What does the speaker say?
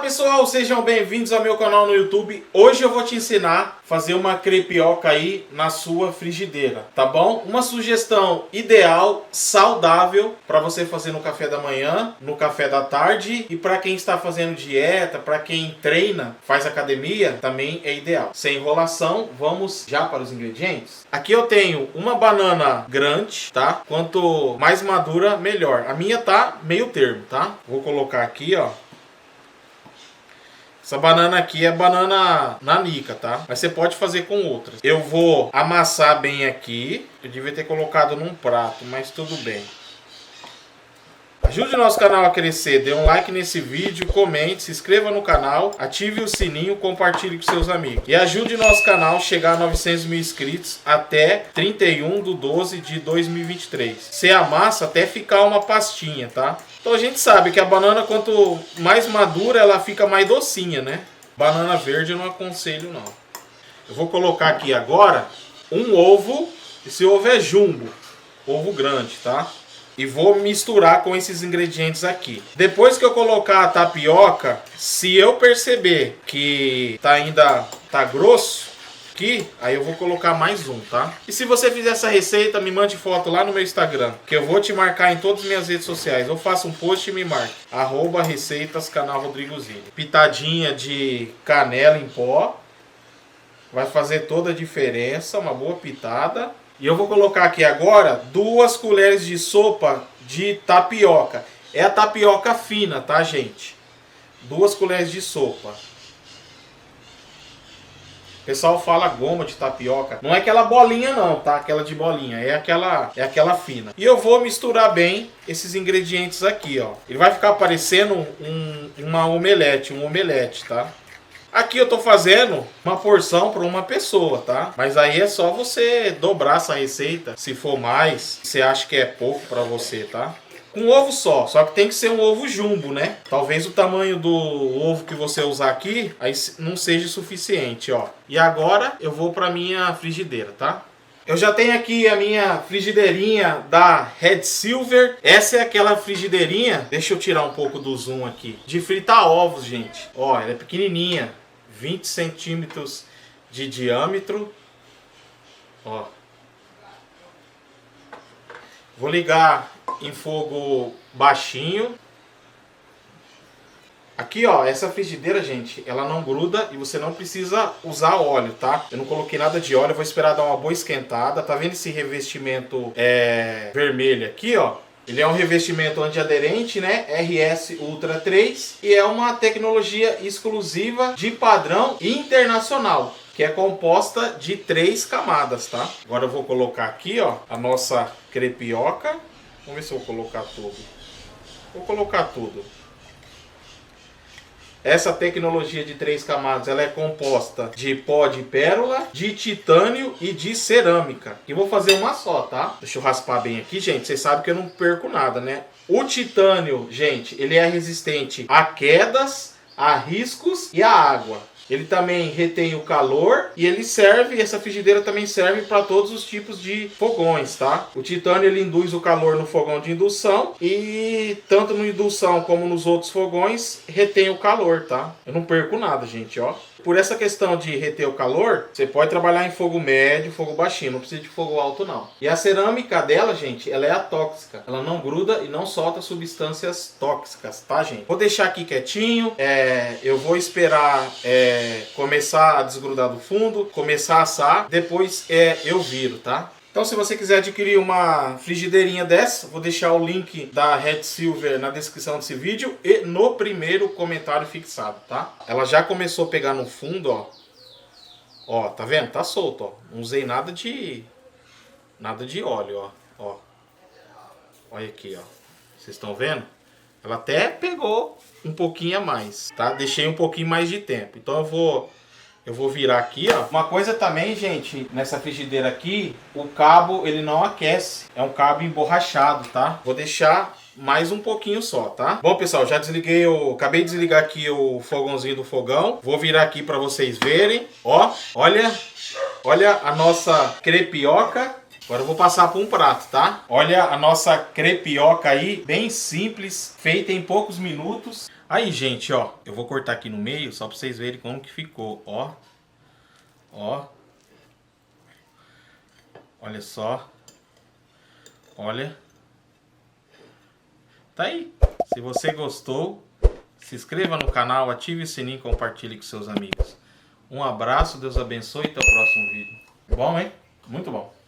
pessoal, sejam bem-vindos ao meu canal no YouTube. Hoje eu vou te ensinar a fazer uma crepioca aí na sua frigideira, tá bom? Uma sugestão ideal, saudável, para você fazer no café da manhã, no café da tarde e para quem está fazendo dieta, para quem treina, faz academia, também é ideal. Sem enrolação, vamos já para os ingredientes. Aqui eu tenho uma banana grande, tá? Quanto mais madura, melhor. A minha tá meio termo, tá? Vou colocar aqui, ó. Essa banana aqui é banana nanica, tá? Mas você pode fazer com outras. Eu vou amassar bem aqui. Eu devia ter colocado num prato, mas tudo bem. Ajude o nosso canal a crescer. Dê um like nesse vídeo, comente, se inscreva no canal, ative o sininho, compartilhe com seus amigos. E ajude o nosso canal a chegar a 900 mil inscritos até 31/12/2023. Você amassa até ficar uma pastinha, tá? Então a gente sabe que a banana, quanto mais madura, ela fica mais docinha, né? Banana verde eu não aconselho, não. Eu vou colocar aqui agora um ovo. Esse ovo é jumbo, ovo grande, tá? E vou misturar com esses ingredientes aqui. Depois que eu colocar a tapioca, se eu perceber que ainda tá grosso aqui, aí eu vou colocar mais um, tá? E se você fizer essa receita, me mande foto lá no meu Instagram, que eu vou te marcar em todas as minhas redes sociais. Ou faça um post e me marque. @receitas canal Rodrigo Zilli. Pitadinha de canela em pó. Vai fazer toda a diferença, uma boa pitada. E eu vou colocar aqui agora 2 colheres de sopa de tapioca. É a tapioca fina, tá, gente? 2 colheres de sopa. O pessoal fala goma de tapioca. Não é aquela bolinha não, tá? Aquela de bolinha. É aquela fina. E eu vou misturar bem esses ingredientes aqui, ó. Ele vai ficar parecendo um omelete, tá? Aqui eu tô fazendo uma porção para uma pessoa, tá? Mas aí é só você dobrar essa receita. Se for mais, você acha que é pouco para você, tá? Com ovo só que tem que ser um ovo jumbo, né? Talvez o tamanho do ovo que você usar aqui aí não seja suficiente, ó. E agora eu vou para minha frigideira, tá? Eu já tenho aqui a minha frigideirinha da Red Silver. Essa é aquela frigideirinha, deixa eu tirar um pouco do zoom aqui, de fritar ovos, gente. Ó, ela é pequenininha, 20 centímetros de diâmetro. Ó. Vou ligar em fogo baixinho. Aqui, ó, essa frigideira, gente, ela não gruda e você não precisa usar óleo, tá? Eu não coloquei nada de óleo, eu vou esperar dar uma boa esquentada. Tá vendo esse revestimento vermelho aqui, ó? Ele é um revestimento antiaderente, né? RS Ultra 3 e é uma tecnologia exclusiva de padrão internacional, que é composta de 3 camadas, tá? Agora eu vou colocar aqui, ó, a nossa crepioca. Vamos ver se eu vou colocar tudo. Vou colocar tudo. Essa tecnologia de 3 camadas, ela é composta de pó de pérola, de titânio e de cerâmica. E vou fazer uma só, tá? Deixa eu raspar bem aqui, gente. Vocês sabem que eu não perco nada, né? O titânio, gente, ele é resistente a quedas, a riscos e a água. Ele também retém o calor e ele serve, essa frigideira também serve para todos os tipos de fogões, tá? O titânio, ele induz o calor no fogão de indução e tanto no indução como nos outros fogões retém o calor, tá? Eu não perco nada, gente, ó. Por essa questão de reter o calor, você pode trabalhar em fogo médio, fogo baixinho, não precisa de fogo alto não. E a cerâmica dela, gente, ela é atóxica. Ela não gruda e não solta substâncias tóxicas, tá, gente? Vou deixar aqui quietinho, eu vou esperar começar a desgrudar do fundo, começar a assar, depois eu viro, tá? Então, se você quiser adquirir uma frigideirinha dessa, vou deixar o link da Red Silver na descrição desse vídeo e no primeiro comentário fixado, tá? Ela já começou a pegar no fundo, ó. Ó, tá vendo? Tá solto, ó. Não usei nada de óleo, ó. Ó. Olha aqui, ó. Vocês estão vendo? Ela até pegou um pouquinho a mais, tá? Deixei um pouquinho mais de tempo. Então eu vou virar aqui, ó. Uma coisa também, gente, nessa frigideira aqui, o cabo, ele não aquece. É um cabo emborrachado, tá? Vou deixar mais um pouquinho só, tá? Bom, pessoal, já desliguei acabei de desligar aqui o fogãozinho do fogão. Vou virar aqui para vocês verem. Ó, olha a nossa crepioca. Agora eu vou passar para um prato, tá? Olha a nossa crepioca aí, bem simples, feita em poucos minutos. Aí, gente, ó, eu vou cortar aqui no meio só pra vocês verem como que ficou, ó. Ó. Olha só. Olha. Tá aí. Se você gostou, se inscreva no canal, ative o sininho e compartilhe com seus amigos. Um abraço, Deus abençoe e até o próximo vídeo. Bom, hein? Muito bom.